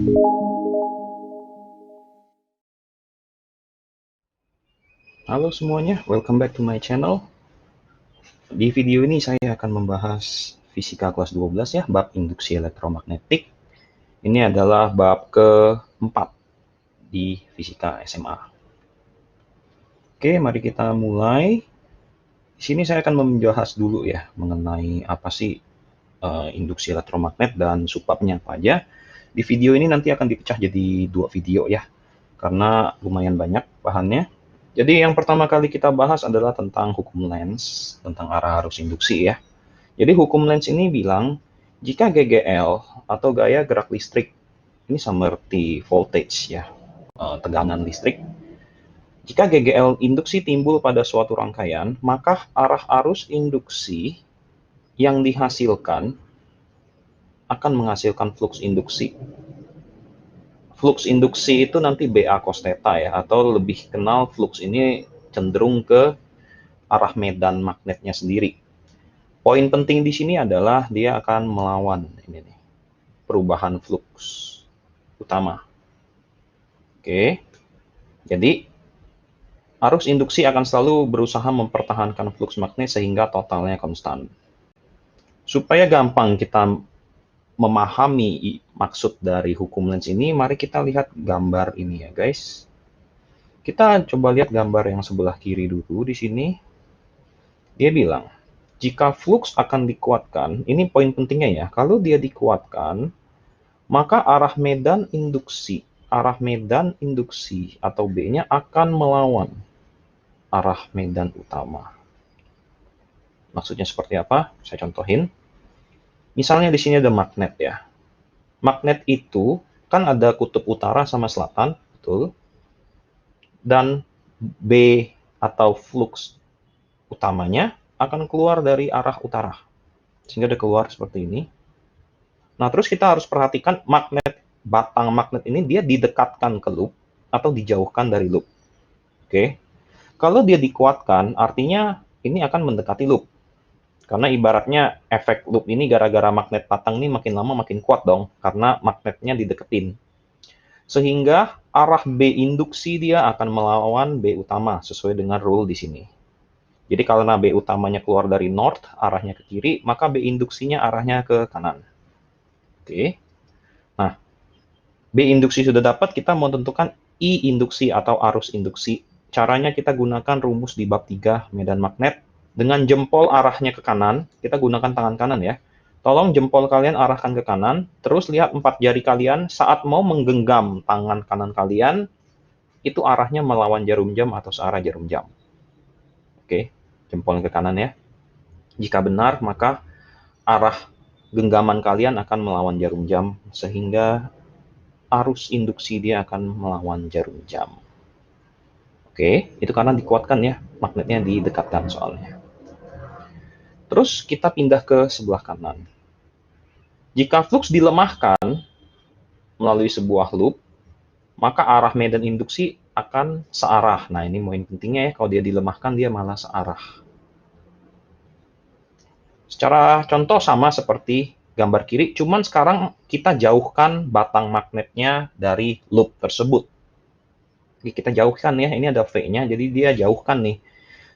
Halo semuanya, welcome back to my channel. Di video ini saya akan membahas fisika kelas 12 ya, bab induksi elektromagnetik. Ini adalah bab keempat di fisika SMA. Oke, mari kita mulai. Di sini saya akan membahas dulu ya mengenai apa sih induksi elektromagnet dan subbabnya apa aja. Di video ini nanti akan dipecah jadi 2 video ya, karena lumayan banyak bahannya. Jadi yang pertama kali kita bahas adalah tentang hukum Lenz, tentang arah arus induksi ya. Jadi hukum Lenz ini bilang, jika GGL atau gaya gerak listrik, ini seperti voltage ya, tegangan listrik. Jika GGL induksi timbul pada suatu rangkaian, maka arah arus induksi yang dihasilkan akan menghasilkan flux induksi. Flux induksi itu nanti BA cos theta ya, atau lebih kenal flux ini cenderung ke arah medan magnetnya sendiri. Poin penting di sini adalah dia akan melawan ini nih, perubahan flux utama. Oke, jadi arus induksi akan selalu berusaha mempertahankan flux magnet sehingga totalnya konstan. Supaya gampang kita memahami maksud dari hukum Lenz ini, mari kita lihat gambar ini ya guys. Kita coba lihat gambar yang sebelah kiri dulu di sini. Dia bilang, jika flux akan dikuatkan, ini poin pentingnya ya, kalau dia dikuatkan, maka arah medan induksi atau B-nya akan melawan arah medan utama. Maksudnya seperti apa? Saya contohin. Misalnya di sini ada magnet ya. Magnet itu kan ada kutub utara sama selatan, betul? Dan B atau flux utamanya akan keluar dari arah utara. Sehingga dia keluar seperti ini. Nah, terus kita harus perhatikan batang magnet ini dia didekatkan ke loop atau dijauhkan dari loop. Oke. Kalau dia dikuatkan, artinya ini akan mendekati loop. Karena ibaratnya efek loop ini gara-gara magnet batang ini makin lama makin kuat dong, karena magnetnya dideketin. Sehingga arah B induksi dia akan melawan B utama sesuai dengan rule di sini. Jadi karena B utamanya keluar dari north, arahnya ke kiri, maka B induksinya arahnya ke kanan. Oke. Nah, B induksi sudah dapat, kita mau tentukan I induksi atau arus induksi. Caranya kita gunakan rumus di bab 3 medan magnet. Dengan jempol arahnya ke kanan, kita gunakan tangan kanan ya. Tolong jempol kalian arahkan ke kanan, terus lihat 4 jari kalian saat mau menggenggam tangan kanan kalian, itu arahnya melawan jarum jam atau searah jarum jam. Oke, jempol ke kanan ya. Jika benar, maka arah genggaman kalian akan melawan jarum jam, sehingga arus induksi dia akan melawan jarum jam. Oke, itu karena dikuatkan ya, magnetnya didekatkan soalnya. Terus kita pindah ke sebelah kanan. Jika flux dilemahkan melalui sebuah loop, maka arah medan induksi akan searah. Nah, ini poin pentingnya ya, kalau dia dilemahkan dia malah searah. Secara contoh sama seperti gambar kiri, cuman sekarang kita jauhkan batang magnetnya dari loop tersebut. Jadi kita jauhkan ya, ini ada V-nya, jadi dia jauhkan nih.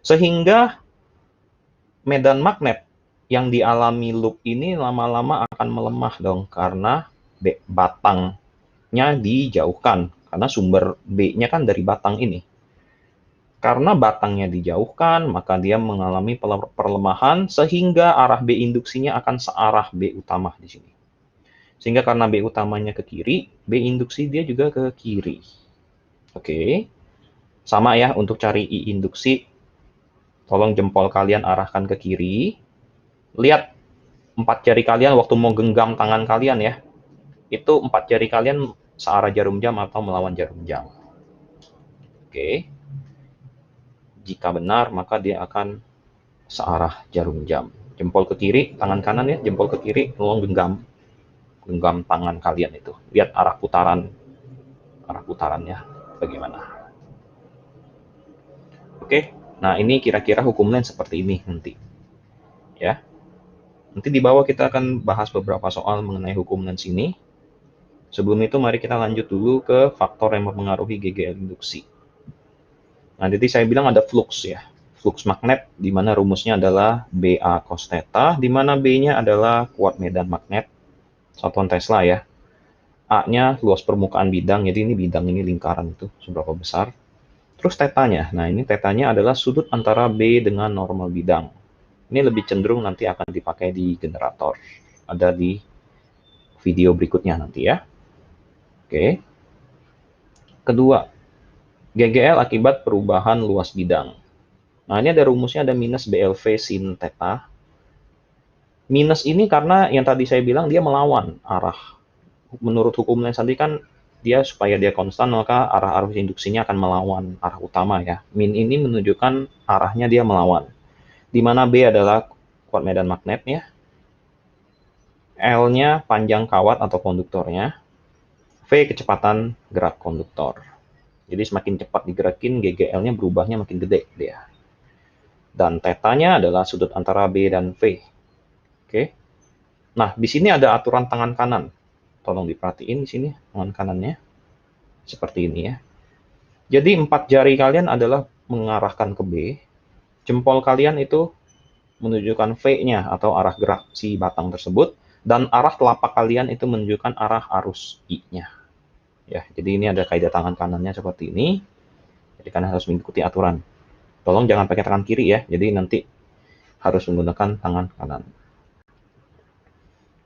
Sehingga medan magnet yang dialami loop ini lama-lama akan melemah dong, karena batangnya dijauhkan. Karena sumber B-nya kan dari batang ini. Karena batangnya dijauhkan, maka dia mengalami perlemahan, sehingga arah B induksinya akan searah B utama di sini. Sehingga karena B utamanya ke kiri, B induksi dia juga ke kiri. Oke, sama ya untuk cari I induksi. Tolong jempol kalian arahkan ke kiri. Lihat 4 jari kalian waktu mau genggam tangan kalian ya. Itu 4 jari kalian searah jarum jam atau melawan jarum jam. Oke. Jika benar, maka dia akan searah jarum jam. Jempol ke kiri, tangan kanan ya, jempol ke kiri, tolong genggam tangan kalian itu. Lihat arah putarannya bagaimana. Oke, nah ini kira-kira hukum Lenz seperti ini nanti. Ya. Nanti di bawah kita akan bahas beberapa soal mengenai hukum Lenz ini. Sebelum itu mari kita lanjut dulu ke faktor yang mempengaruhi GGL induksi. Nah, jadi saya bilang ada flux ya. Flux magnet, di mana rumusnya adalah BA cos theta, di mana B-nya adalah kuat medan magnet, satuan Tesla ya. A-nya luas permukaan bidang, jadi ini bidang, ini lingkaran itu seberapa besar. Terus tetanya, nah ini tetanya adalah sudut antara B dengan normal bidang. Ini lebih cenderung nanti akan dipakai di generator. Ada di video berikutnya nanti ya. Oke. Kedua, GGL akibat perubahan luas bidang. Nah, ini ada rumusnya, ada minus BLV sin theta. Minus ini karena yang tadi saya bilang dia melawan arah. Menurut hukum Lenz tadi kan dia supaya dia konstan maka arah arus induksinya akan melawan arah utama ya. Min ini menunjukkan arahnya dia melawan. Di mana B adalah kuat medan magnetnya, L-nya panjang kawat atau konduktornya, V kecepatan gerak konduktor. Jadi semakin cepat digerakin, GGL-nya berubahnya makin gede dia. Dan tetanya adalah sudut antara B dan V. Oke. Nah, di sini ada aturan tangan kanan. Tolong diperhatiin di sini tangan kanannya. Seperti ini ya. Jadi 4 jari kalian adalah mengarahkan ke B. Jempol kalian itu menunjukkan V-nya atau arah gerak si batang tersebut. Dan arah telapak kalian itu menunjukkan arah arus I-nya. Ya, jadi ini ada kaidah tangan kanannya seperti ini. Jadi kalian harus mengikuti aturan. Tolong jangan pakai tangan kiri ya. Jadi nanti harus menggunakan tangan kanan.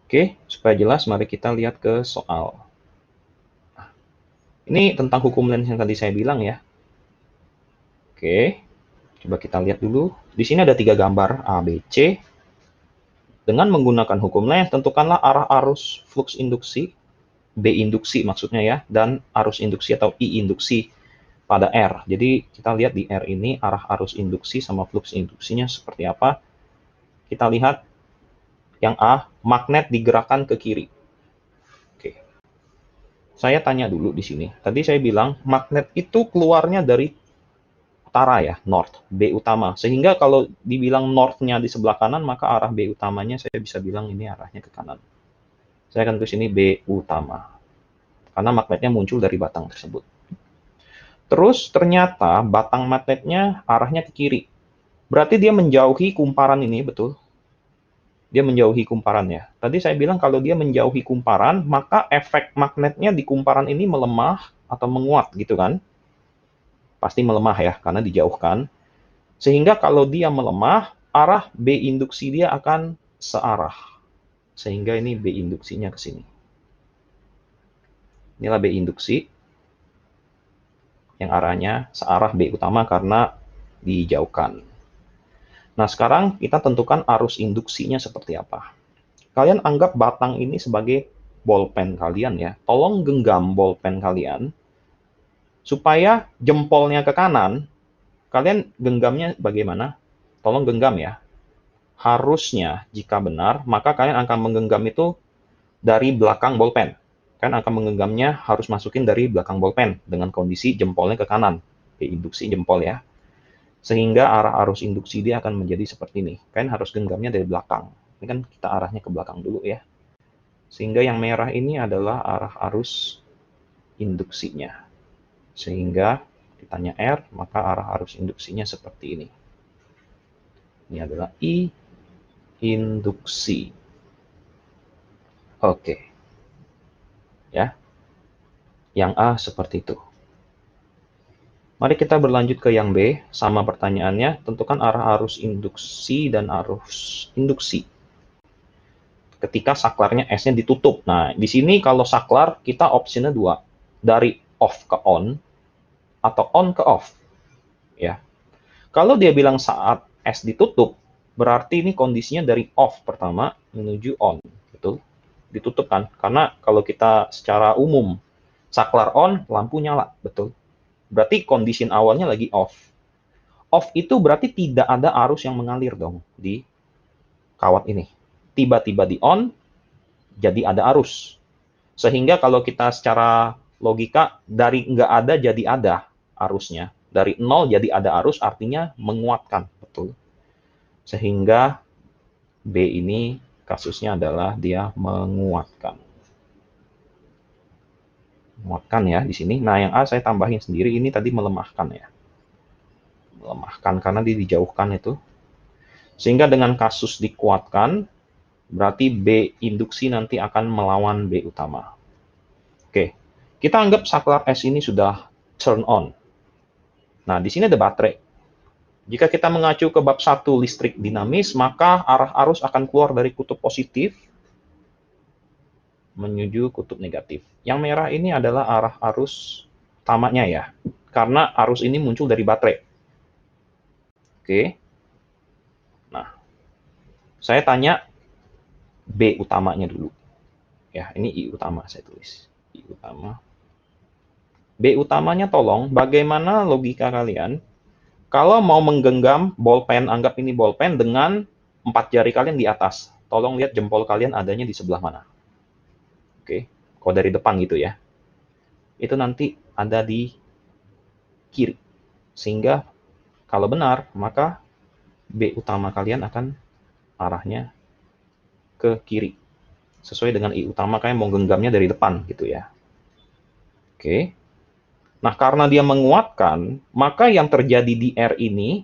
Oke, supaya jelas mari kita lihat ke soal. Ini tentang hukum Lenz yang tadi saya bilang ya. Oke, coba kita lihat dulu. Di sini ada 3 gambar A, B, C. Dengan menggunakan hukum Lenz, tentukanlah arah arus flux induksi, B induksi maksudnya ya, dan arus induksi atau I induksi pada R. Jadi kita lihat di R ini arah arus induksi sama flux induksinya seperti apa. Kita lihat yang A, magnet digerakkan ke kiri. Oke. Saya tanya dulu di sini. Tadi saya bilang magnet itu keluarnya dari utara ya, north, B utama. Sehingga kalau dibilang north-nya di sebelah kanan, maka arah B utamanya saya bisa bilang ini arahnya ke kanan. Saya akan tulis ini B utama. Karena magnetnya muncul dari batang tersebut. Terus ternyata batang magnetnya arahnya ke kiri. Berarti dia menjauhi kumparan ini, betul? Dia menjauhi kumparannya. Tadi saya bilang kalau dia menjauhi kumparan, maka efek magnetnya di kumparan ini melemah atau menguat gitu kan. Pasti melemah ya, karena dijauhkan. Sehingga kalau dia melemah, arah B induksi dia akan searah. Sehingga ini B induksinya ke sini. Inilah B induksi. Yang arahnya searah B utama karena dijauhkan. Nah, sekarang kita tentukan arus induksinya seperti apa. Kalian anggap batang ini sebagai bolpen kalian ya. Tolong genggam bolpen kalian supaya jempolnya ke kanan. Kalian genggamnya bagaimana? Tolong genggam ya. Harusnya jika benar, maka kalian akan menggenggam itu dari belakang bolpen. Kalian akan menggenggamnya harus masukin dari belakang bolpen dengan kondisi jempolnya ke kanan. Induksi jempol ya. Sehingga arah arus induksi dia akan menjadi seperti ini. Kalian harus genggamnya dari belakang. Ini kan kita arahnya ke belakang dulu ya. Sehingga yang merah ini adalah arah arus induksinya. Sehingga ditanya R, maka arah arus induksinya seperti ini. Ini adalah I induksi. Oke. Ya. Yang A seperti itu. Mari kita berlanjut ke yang B, sama pertanyaannya, tentukan arah arus induksi dan arus induksi. Ketika saklarnya S-nya ditutup. Nah, di sini kalau saklar, kita opsinya 2. Dari off ke on, atau on ke off. Ya. Kalau dia bilang saat S ditutup, berarti ini kondisinya dari off pertama menuju on. Betul? Ditutup kan? Karena kalau kita secara umum, saklar on, lampu nyala. Betul? Berarti kondisi awalnya lagi off. Off itu berarti tidak ada arus yang mengalir dong di kawat ini. Tiba-tiba di on, jadi ada arus. Sehingga kalau kita secara logika, dari nggak ada jadi ada arusnya. Dari nol jadi ada arus artinya menguatkan. Betul. Sehingga B ini kasusnya adalah dia menguatkan. Menguatkan ya di sini. Nah, yang A saya tambahin sendiri, ini tadi melemahkan ya. Melemahkan karena dia dijauhkan itu. Sehingga dengan kasus dikuatkan, berarti B induksi nanti akan melawan B utama. Oke, kita anggap saklar S ini sudah turn on. Nah, di sini ada baterai. Jika kita mengacu ke bab 1 listrik dinamis, maka arah arus akan keluar dari kutub positif menuju kutub negatif. Yang merah ini adalah arah arus utamanya ya, karena arus ini muncul dari baterai. Oke, nah saya tanya B utamanya dulu. Ya, ini I utama saya tulis. I utama. B utamanya tolong, bagaimana logika kalian kalau mau menggenggam bolpen, anggap ini bolpen dengan 4 jari kalian di atas. Tolong lihat jempol kalian adanya di sebelah mana. Oke, kalau dari depan gitu ya. Itu nanti ada di kiri. Sehingga kalau benar, maka B utama kalian akan arahnya ke kiri. Sesuai dengan I utama, kalian mau genggamnya dari depan gitu ya. Oke. Nah, karena dia menguatkan, maka yang terjadi di R ini,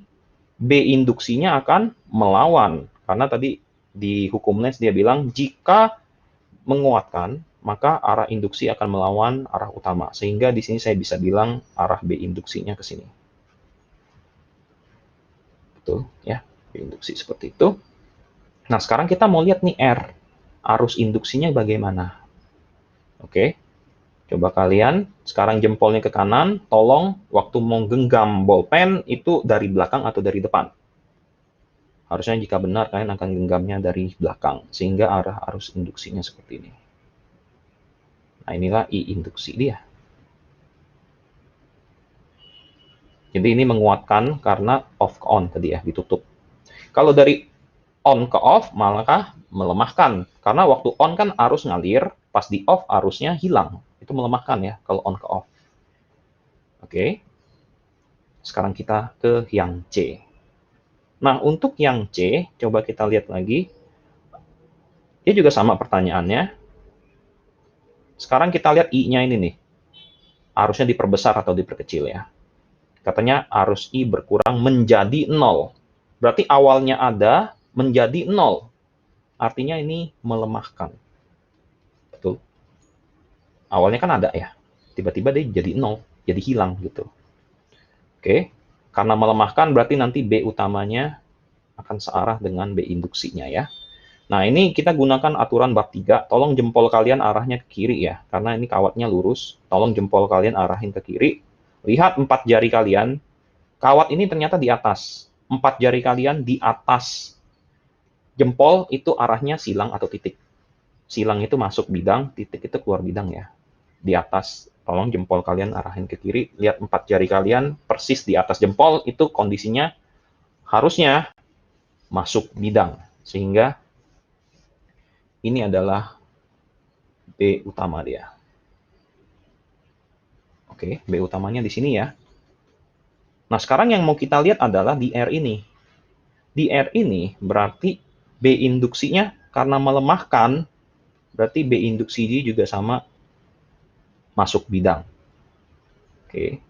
B induksinya akan melawan. Karena tadi di hukum Lenz dia bilang, jika menguatkan, maka arah induksi akan melawan arah utama. Sehingga di sini saya bisa bilang arah B induksinya ke sini. Betul ya, B induksi seperti itu. Nah, sekarang kita mau lihat nih R. Arus induksinya bagaimana? Oke. Coba kalian sekarang jempolnya ke kanan, tolong waktu mau genggam bolpen itu dari belakang atau dari depan. Harusnya jika benar kalian akan genggamnya dari belakang, sehingga arah arus induksinya seperti ini. Nah, inilah I induksi dia. Jadi ini menguatkan karena off ke on tadi ya, ditutup. Kalau dari on ke off malah melemahkan. Karena waktu on kan arus ngalir, pas di off arusnya hilang. Itu melemahkan ya kalau on ke off. Oke. Sekarang kita ke yang C. Nah, untuk yang C, coba kita lihat lagi. Dia juga sama pertanyaannya. Sekarang kita lihat I-nya ini nih. Arusnya diperbesar atau diperkecil ya. Katanya arus I berkurang menjadi 0. Berarti awalnya ada menjadi 0. Artinya ini melemahkan. Betul. Awalnya kan ada ya. Tiba-tiba dia jadi 0. Jadi hilang gitu. Oke. Karena melemahkan berarti nanti B utamanya akan searah dengan B induksinya ya. Nah, ini kita gunakan aturan bab 3. Tolong jempol kalian arahnya ke kiri ya. Karena ini kawatnya lurus. Tolong jempol kalian arahin ke kiri. Lihat 4 jari kalian. Kawat ini ternyata di atas. 4 jari kalian di atas. Jempol itu arahnya silang atau titik. Silang itu masuk bidang, titik itu keluar bidang ya. Di atas. Tolong jempol kalian arahin ke kiri. Lihat 4 jari kalian persis di atas jempol. Itu kondisinya harusnya masuk bidang. Sehingga ini adalah B utama dia. Oke, B utamanya di sini ya. Nah, sekarang yang mau kita lihat adalah di R ini. Di R ini berarti B induksinya karena melemahkan, berarti B induksi juga sama masuk bidang. Oke.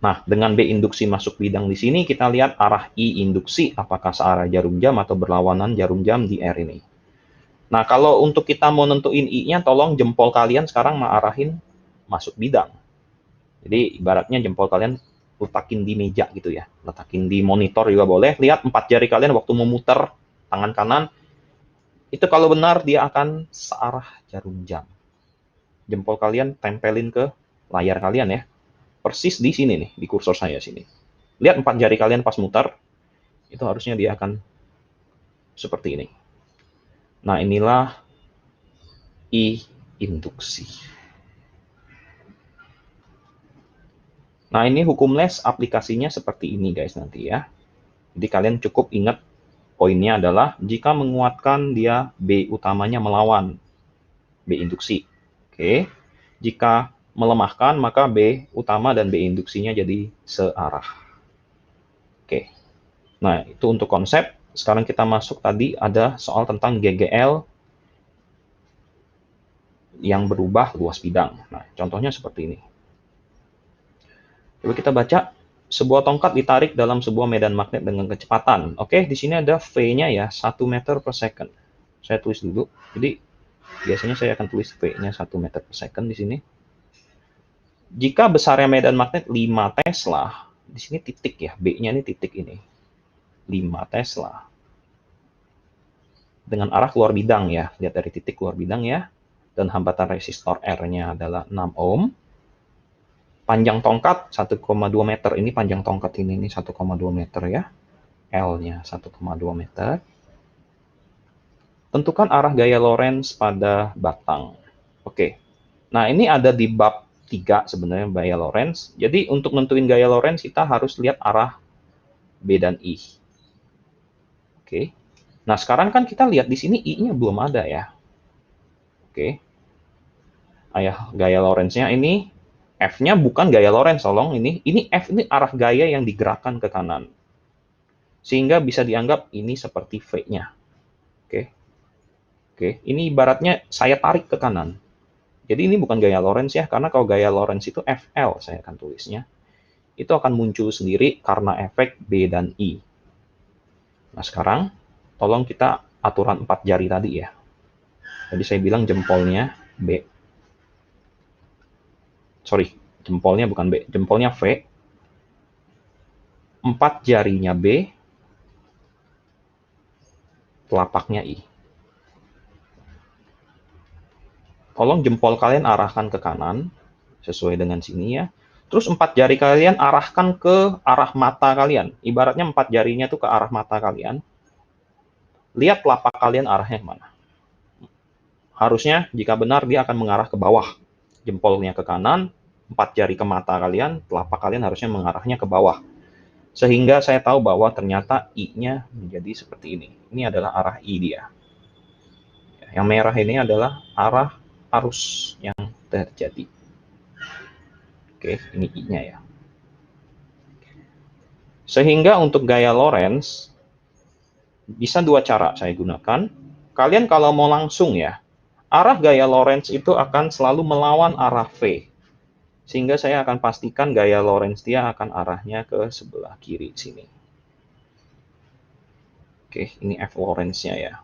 Nah, dengan B induksi masuk bidang di sini, kita lihat arah I induksi, apakah searah jarum jam atau berlawanan jarum jam di R ini. Nah, kalau untuk kita mau nentuin I-nya, tolong jempol kalian sekarang mengarahin masuk bidang. Jadi, ibaratnya jempol kalian letakin di meja gitu ya. Letakin di monitor juga boleh. Lihat 4 jari kalian waktu memutar tangan kanan, itu kalau benar dia akan searah jarum jam. Jempol kalian tempelin ke layar kalian ya. Persis di sini nih, di kursor saya sini. Lihat 4 jari kalian pas mutar, itu harusnya dia akan seperti ini. Nah, inilah I induksi. Nah, ini hukum Lenz aplikasinya seperti ini guys nanti ya. Jadi kalian cukup ingat poinnya adalah jika menguatkan dia B utamanya melawan B induksi. Oke. Jika melemahkan maka B utama dan B induksinya jadi searah. Oke. Nah, itu untuk konsep. Sekarang kita masuk tadi ada soal tentang GGL yang berubah luas bidang. Nah, contohnya seperti ini. Coba kita baca. Sebuah tongkat ditarik dalam sebuah medan magnet dengan kecepatan. Oke, di sini ada V-nya ya, 1 meter per second. Saya tulis dulu. Jadi, biasanya saya akan tulis V-nya 1 meter per second di sini. Jika besarnya medan magnet 5 Tesla, di sini titik ya, B-nya ini titik ini. 5 Tesla. Dengan arah keluar bidang ya, lihat dari titik keluar bidang ya. Dan hambatan resistor R-nya adalah 6 ohm. Panjang tongkat 1,2 meter. Ini panjang tongkat ini 1,2 meter ya. L-nya 1,2 meter. Tentukan arah gaya Lorentz pada batang. Oke. Nah, ini ada di bab 3 sebenarnya gaya Lorentz. Jadi untuk nentuin gaya Lorentz kita harus lihat arah B dan I. Oke. Nah, sekarang kan kita lihat di sini I-nya belum ada ya. Oke. Gaya Lorentz-nya ini F-nya bukan gaya Lorentz, tolong ini. Ini F ini arah gaya yang digerakkan ke kanan. Sehingga bisa dianggap ini seperti V-nya. Oke. Oke, ini ibaratnya saya tarik ke kanan. Jadi ini bukan gaya Lorentz ya, karena kalau gaya Lorentz itu FL saya akan tulisnya. Itu akan muncul sendiri karena efek B dan I. Nah sekarang, tolong kita aturan 4 jari tadi ya. Jadi saya bilang jempolnya B. Sorry, jempolnya bukan B, jempolnya V. 4 jarinya B, telapaknya I. Tolong jempol kalian arahkan ke kanan, sesuai dengan sini ya. Terus 4 jari kalian arahkan ke arah mata kalian. Ibaratnya 4 jarinya tuh ke arah mata kalian. Lihat telapak kalian arahnya kemana. Harusnya jika benar dia akan mengarah ke bawah. Jempolnya ke kanan, 4 jari ke mata kalian, telapak kalian harusnya mengarahnya ke bawah. Sehingga saya tahu bahwa ternyata I-nya menjadi seperti ini. Ini adalah arah I dia. Yang merah ini adalah arah arus yang terjadi. Oke, ini I-nya ya. Sehingga untuk gaya Lorentz, bisa 2 cara saya gunakan. Kalian kalau mau langsung ya, arah gaya Lorentz itu akan selalu melawan arah V. Sehingga saya akan pastikan gaya Lorentz dia akan arahnya ke sebelah kiri sini. Oke, ini F Lorentz-nya ya.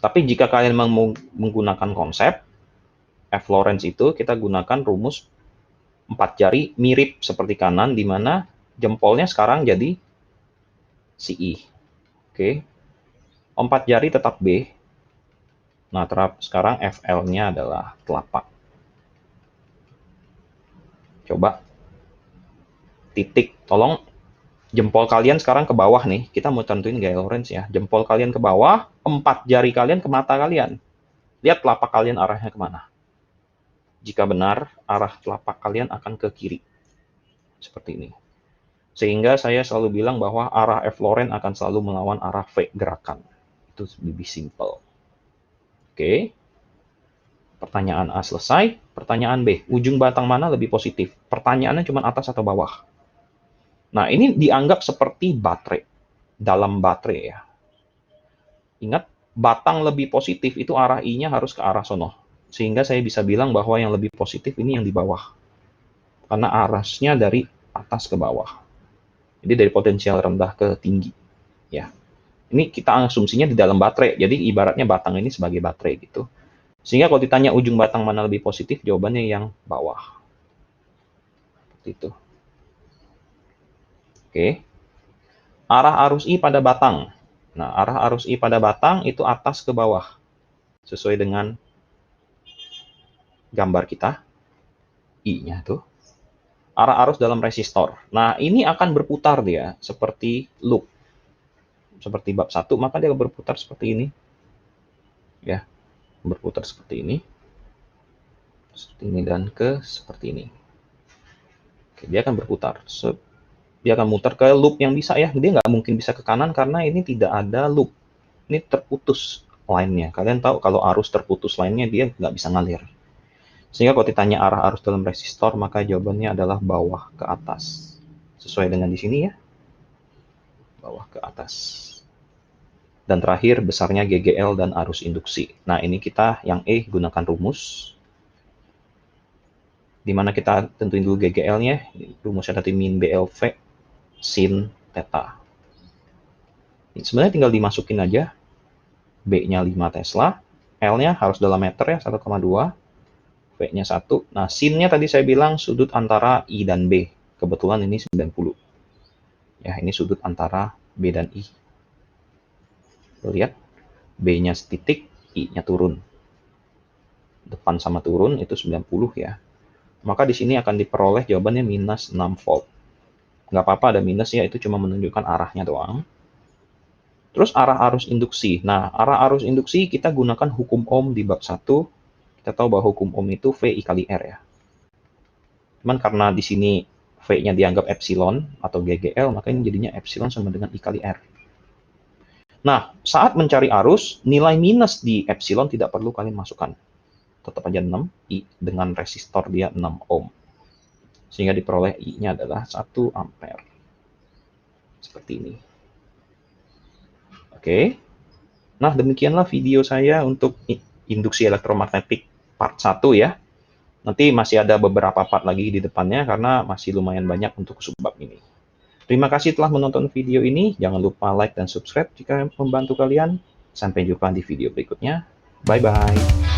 Tapi jika kalian mau menggunakan konsep F Lorentz itu, kita gunakan rumus 4 jari mirip seperti kanan, di mana jempolnya sekarang jadi si I. Oke, 4 jari tetap B. Nah, sekarang FL-nya adalah telapak. Coba titik, tolong jempol kalian sekarang ke bawah nih. Kita mau tentuin gaya Lorentz ya. Jempol kalian ke bawah, 4 jari kalian ke mata kalian. Lihat telapak kalian arahnya kemana. Jika benar, arah telapak kalian akan ke kiri. Seperti ini. Sehingga saya selalu bilang bahwa arah F Lorentz akan selalu melawan arah V gerakan. Itu lebih simple. Oke. Pertanyaan A selesai. Pertanyaan B, ujung batang mana lebih positif? Pertanyaannya cuma atas atau bawah. Nah, ini dianggap seperti baterai. Dalam baterai ya. Ingat, batang lebih positif itu arah I-nya harus ke arah sono. Sehingga saya bisa bilang bahwa yang lebih positif ini yang di bawah. Karena arasnya dari atas ke bawah. Jadi dari potensial rendah ke tinggi. Ya. Ini kita asumsinya di dalam baterai. Jadi ibaratnya batang ini sebagai baterai gitu. Sehingga kalau ditanya ujung batang mana lebih positif, jawabannya yang bawah. Seperti itu. Oke. Arah arus I pada batang. Nah, arah arus I pada batang itu atas ke bawah. Sesuai dengan gambar kita. I-nya tuh. Arah arus dalam resistor. Nah, ini akan berputar dia seperti loop. Seperti bab 1, maka dia berputar seperti ini. Ya, berputar seperti ini. Seperti ini dan seperti ini. Oke, dia akan berputar. Dia akan muter ke loop yang bisa ya. Dia nggak mungkin bisa ke kanan karena ini tidak ada loop. Ini terputus line-nya. Kalian tahu kalau arus terputus line-nya dia nggak bisa ngalir. Sehingga kalau ditanya arah arus dalam resistor, maka jawabannya adalah bawah ke atas. Sesuai dengan di sini ya. Bawah ke atas. Dan terakhir, besarnya GGL dan arus induksi. Nah, ini kita yang E gunakan rumus. Di mana kita tentuin dulu GGL-nya. Rumusnya tadi min BLV sin theta. Sebenarnya tinggal dimasukin aja. B-nya 5 Tesla. L-nya harus dalam meter ya, 1,2. V-nya 1. Nah, sin-nya tadi saya bilang sudut antara I dan B. Kebetulan ini 90. Ya, ini sudut antara B dan I. Lihat, B-nya titik, I-nya turun. Depan sama turun itu 90 ya. Maka di sini akan diperoleh jawabannya minus 6 volt. Nggak apa-apa ada minus ya, itu cuma menunjukkan arahnya doang. Terus arah arus induksi. Nah, arah arus induksi kita gunakan hukum Ohm di bab 1. Kita tahu bahwa hukum Ohm itu VI kali R ya. Cuman karena di sini V-nya dianggap epsilon atau GGL, maka ini jadinya epsilon sama dengan I kali R. Nah, saat mencari arus, nilai minus di epsilon tidak perlu kalian masukkan. Tetap aja 6, I dengan resistor dia 6 ohm. Sehingga diperoleh I-nya adalah 1 ampere. Seperti ini. Oke. Nah, demikianlah video saya untuk induksi elektromagnetik part 1 ya. Nanti masih ada beberapa part lagi di depannya karena masih lumayan banyak untuk subbab ini. Terima kasih telah menonton video ini. Jangan lupa like dan subscribe jika membantu kalian. Sampai jumpa di video berikutnya. Bye-bye.